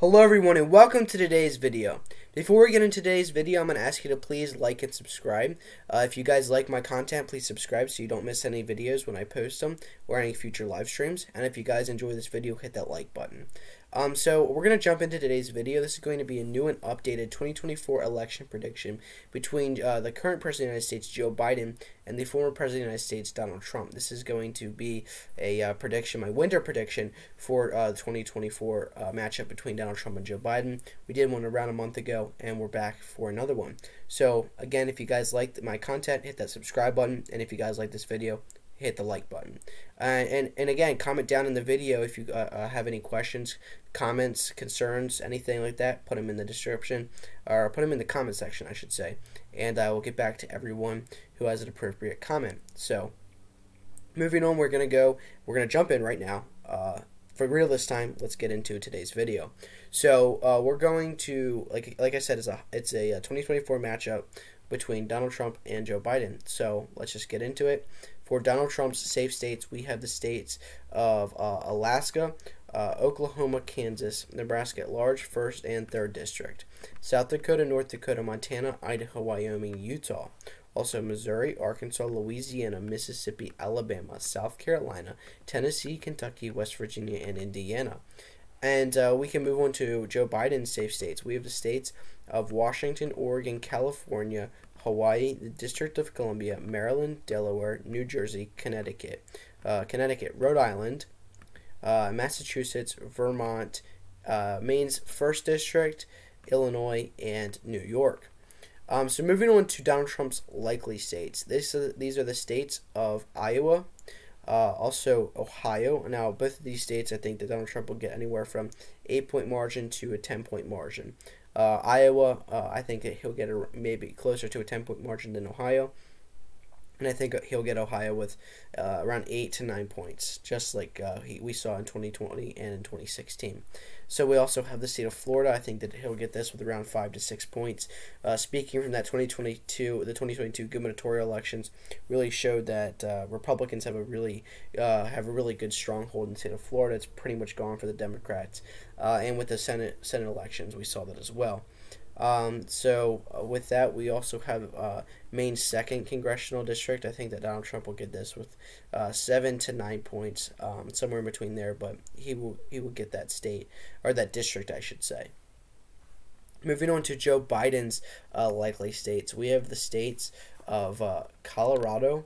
Hello everyone and welcome to today's video. Before we get into today's video, I'm going to ask you to please like and subscribe. If you guys like my content, please subscribe so you don't miss any videos when I post them or any future live streams. And if you guys enjoy this video, hit that like button. So we're going to jump into today's video. This is going to be a new and updated 2024 election prediction between the current President of the United States, Joe Biden, and the former President of the United States, Donald Trump. This is going to be a prediction, my winter prediction for the 2024 matchup between Donald Trump and Joe Biden. We did one around a month ago, and we're back for another one. So again, if you guys liked my content, hit that subscribe button, and if you guys like this video, hit the like button. And again, comment down in the video if you have any questions, comments, concerns, anything like that. Put them in the description, or put them in the comment section, I should say, and I will get back to everyone who has an appropriate comment. So moving on, we're gonna jump in right now. For real this time, let's get into today's video. So we're going to, like I said, it's a 2024 matchup between Donald Trump and Joe Biden. So let's just get into it. For Donald Trump's safe states, we have the states of Alaska, Oklahoma, Kansas, Nebraska at large, 1st and 3rd district, South Dakota, North Dakota, Montana, Idaho, Wyoming, Utah. Also Missouri, Arkansas, Louisiana, Mississippi, Alabama, South Carolina, Tennessee, Kentucky, West Virginia, and Indiana. And we can move on to Joe Biden's safe states. We have the states of Washington, Oregon, California, Hawaii, the District of Columbia, Maryland, Delaware, New Jersey, Connecticut, Rhode Island, Massachusetts, Vermont, Maine's 1st District, Illinois, and New York. So moving on to Donald Trump's likely states. These are the states of Iowa, also Ohio. Now, both of these states, I think that Donald Trump will get anywhere from 8-point margin to a 10-point margin. Iowa, I think that he'll get maybe closer to a 10-point margin than Ohio. And I think he'll get Ohio with around 8 to 9 points, just like we saw in 2020 and in 2016. So we also have the state of Florida. I think that he'll get this with around 5 to 6 points. Speaking from that 2022 gubernatorial elections really showed that Republicans have a really good stronghold in the state of Florida. It's pretty much gone for the Democrats. And with the Senate elections, we saw that as well. With that, we also have Maine's 2nd congressional district. I think that Donald Trump will get this with 7 to 9 points, somewhere in between there, but he will get that state, or that district, I should say. Moving on to Joe Biden's likely states, we have the states of Colorado,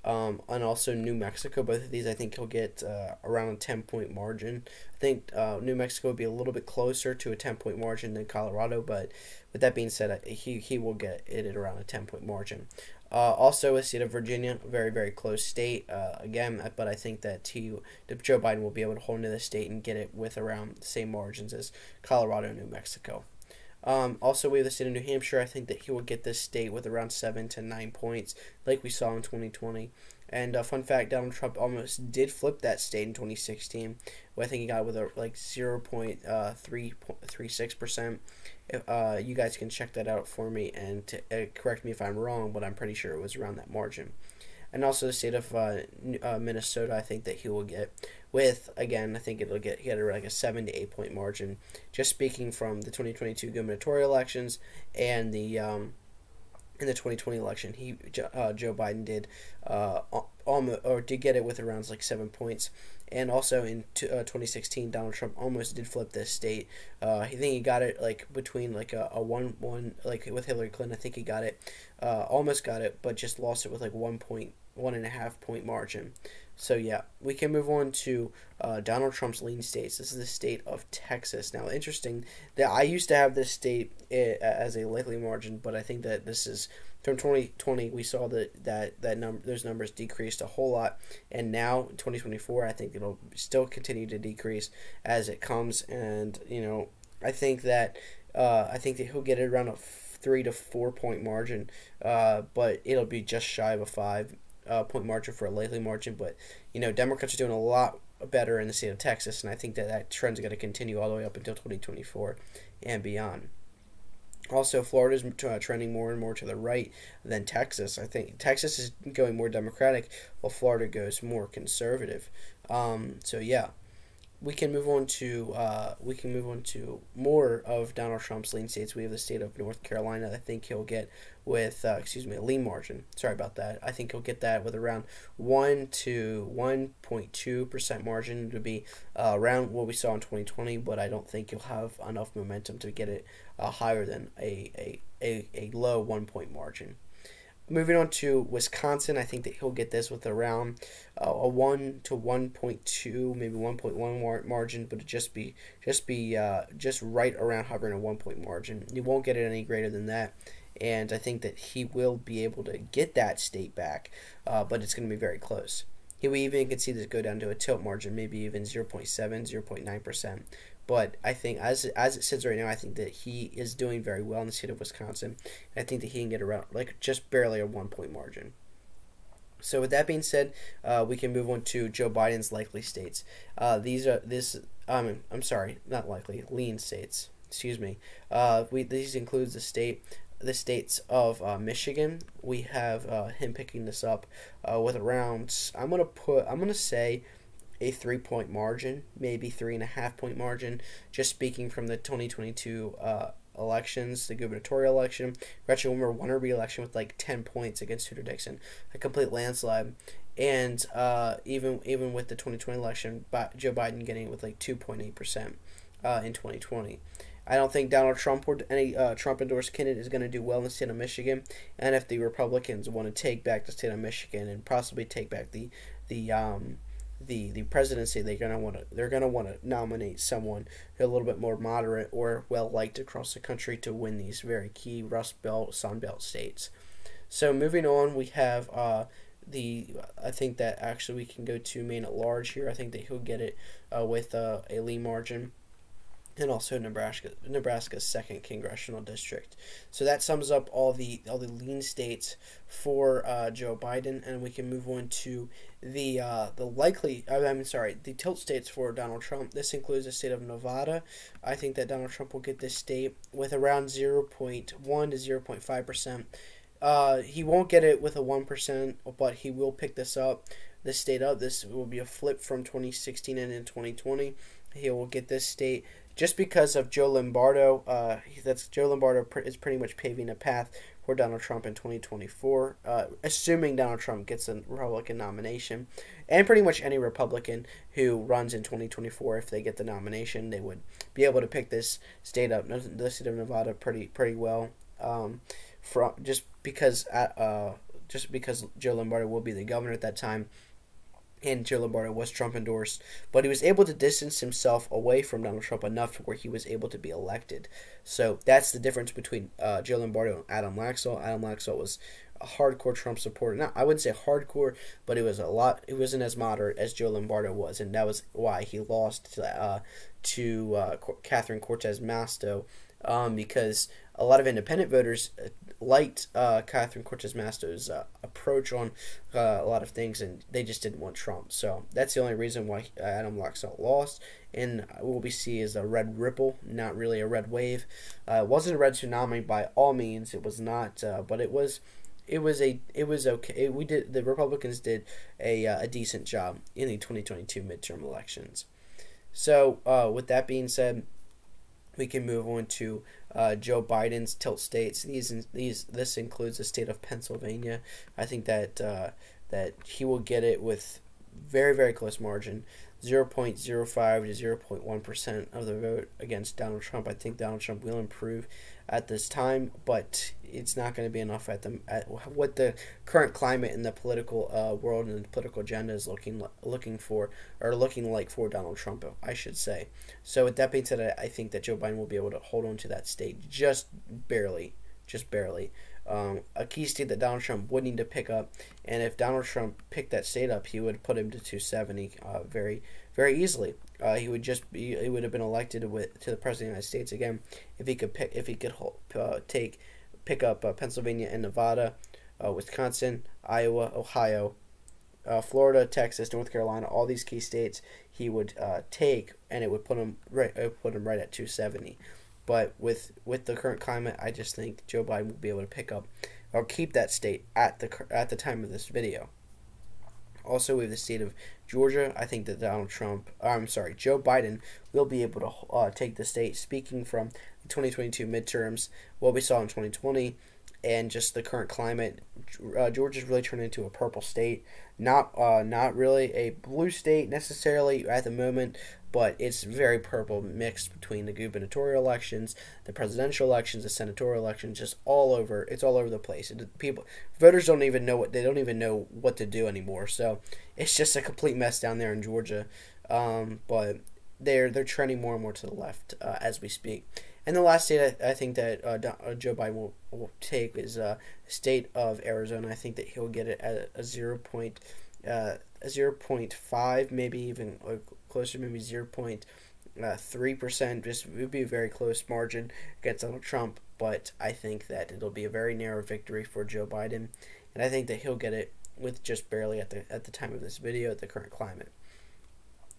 and also New Mexico. Both of these, I think he'll get around a 10-point margin. I think New Mexico would be a little bit closer to a 10-point margin than Colorado, but with that being said, he will get it at around a 10-point margin. Also, a state of Virginia, very, very close state, again, but I think that Joe Biden will be able to hold into the state and get it with around the same margins as Colorado and New Mexico. Also, we have the state of New Hampshire. I think that he will get this state with around 7 to 9 points, like we saw in 2020. And fun fact, Donald Trump almost did flip that state in 2016. I think he got it with 0.336%. You guys can check that out for me and correct me if I'm wrong, but I'm pretty sure it was around that margin. And also the state of Minnesota, I think that he will get with, again, I think he had like a 7 to 8 point margin. Just speaking from the 2022 gubernatorial elections and the in the 2020 election, Joe Biden did did get it with around 7 points. And also in 2016, Donald Trump almost did flip this state. I think he got it between a 1-1 with Hillary Clinton. I think he got it, almost got it, but just lost it with 1.5 point margin. So yeah, we can move on to Donald Trump's lean states. This is the state of Texas. Now, interesting that I used to have this state as a likely margin, but I think that this is from 2020. We saw those numbers decreased a whole lot, and now in 2024, I think it'll still continue to decrease as it comes. And I think that he'll get it around a 3 to 4 point margin, but it'll be just shy of a 5 point margin for a likely margin. But Democrats are doing a lot better in the state of Texas, and I think that trend's going to continue all the way up until 2024 and beyond. Also, Florida is trending more and more to the right than Texas. I think Texas is going more Democratic, while Florida goes more conservative. So yeah, move on to more of Donald Trump's lean states. We have the state of North Carolina. I think he'll get with a lean margin. Sorry about that. I think he'll get that with around 1 to 1.2% margin to be around what we saw in 2020. But I don't think he'll have enough momentum to get it higher than a low 1 point margin. Moving on to Wisconsin, I think that he'll get this with around a 1 to 1.2, maybe 1.1 margin, but just right around hovering a 1 point margin. You won't get it any greater than that, and I think that he will be able to get that state back, but it's going to be very close. He will even can see this go down to a tilt margin, maybe even 0.7, 0.9%. But I think as it sits right now, I think that he is doing very well in the state of Wisconsin. I think that he can get around just barely a 1 point margin. So with that being said, we can move on to Joe Biden's likely states. I'm sorry, not likely, lean states. Excuse me. These includes the states of Michigan. We have him picking this up with around, I'm gonna say a 3 point margin, maybe 3.5 point margin, just speaking from the 2022 elections, the gubernatorial election. Gretchen Whitmer won her re-election with like 10 points against Tudor Dixon, a complete landslide. And even with the 2020 election, Joe Biden getting it with like 2.8% in 2020. I don't think Donald Trump or any Trump-endorsed candidate is going to do well in the state of Michigan. And if the Republicans want to take back the state of Michigan and possibly take back the presidency, they're gonna want to nominate someone a little bit more moderate or well liked across the country to win these very key Rust Belt, Sun Belt states. So moving on, we have I think that actually we can go to Maine at large here. I think that he'll get it with a lean margin. And also Nebraska's second congressional district. So that sums up all the lean states for Joe Biden, and we can move on to the tilt states for Donald Trump. This includes the state of Nevada. I think that Donald Trump will get this state with around 0.1 to 0.5%. He won't get it with a 1%, but he will pick this state up. This will be a flip from 2016 and in 2020. He will get this state just because of Joe Lombardo. Joe Lombardo is pretty much paving a path for Donald Trump in 2024, assuming Donald Trump gets a Republican nomination, and pretty much any Republican who runs in 2024, if they get the nomination, they would be able to pick this state up, the state of Nevada, pretty well, just because Joe Lombardo will be the governor at that time. And Joe Lombardo was Trump endorsed, but he was able to distance himself away from Donald Trump enough to where he was able to be elected. So that's the difference between Joe Lombardo and Adam Laxalt. Adam Laxalt was a hardcore Trump supporter. Not, I wouldn't say hardcore, but it wasn't as moderate as Joe Lombardo was, and that was why he lost to Catherine Cortez Masto, because a lot of independent voters liked Catherine Cortez Masto's approach on a lot of things, and they just didn't want Trump. So that's the only reason why Adam Laxalt lost. And what we see is a red ripple, not really a red wave. It wasn't a red tsunami by all means. It was not, but it was okay. The Republicans did a decent job in the 2022 midterm elections. So with that being said, we can move on to Joe Biden's tilt states. This includes the state of Pennsylvania. I think that he will get it with very, very close margin, 0.05 to 0.1% of the vote against Donald Trump. I think Donald Trump will improve at this time, but it's not going to be enough at what the current climate in the political world and the political agenda is looking like for Donald Trump, I should say. So with that being said, I think that Joe Biden will be able to hold on to that state just barely. A key state that Donald Trump would need to pick up, and if Donald Trump picked that state up, he would put him to 270 very, very easily. He would have been elected to the president of the United States again if he could pick up Pennsylvania and Nevada, Wisconsin, Iowa, Ohio, Florida, Texas, North Carolina, all these key states he would take, and it would put him right at 270. But with the current climate, I just think Joe Biden will be able to pick up or keep that state at the time of this video. Also, we have the state of Georgia. I think that Joe Biden will be able to take the state. Speaking from the 2022 midterms, what we saw in 2020, and just the current climate, Georgia's really turned into a purple state. Not really a blue state necessarily at the moment, but it's very purple, mixed between the gubernatorial elections, the presidential elections, the senatorial elections, just all over. It's all over the place. Voters don't even know what to do anymore. So it's just a complete mess down there in Georgia. But they're trending more and more to the left as we speak. And the last state I think that Joe Biden will take is the state of Arizona. I think that he'll get it at a 0.5, maybe even closer, maybe 0.3%. Just it would be a very close margin against Donald Trump, but I think that it'll be a very narrow victory for Joe Biden, and I think that he'll get it with just barely at the time of this video at the current climate.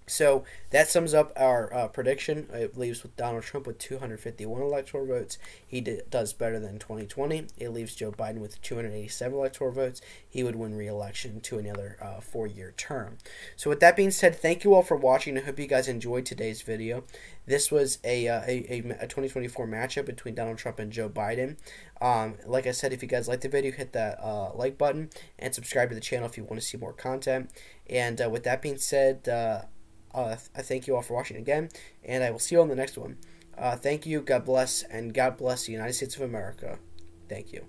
So that sums up our prediction. It leaves with Donald Trump with 251 electoral votes. He does better than 2020. It leaves Joe Biden with 287 electoral votes. He would win re-election to another 4-year term. So with that being said, thank you all for watching. I hope you guys enjoyed today's video. This was a 2024 matchup between Donald Trump and Joe Biden. Like I said, if you guys liked the video, hit that like button and subscribe to the channel if you want to see more content. And with that being said, I thank you all for watching again, and I will see you on the next one. Thank you, God bless, and God bless the United States of America. Thank you.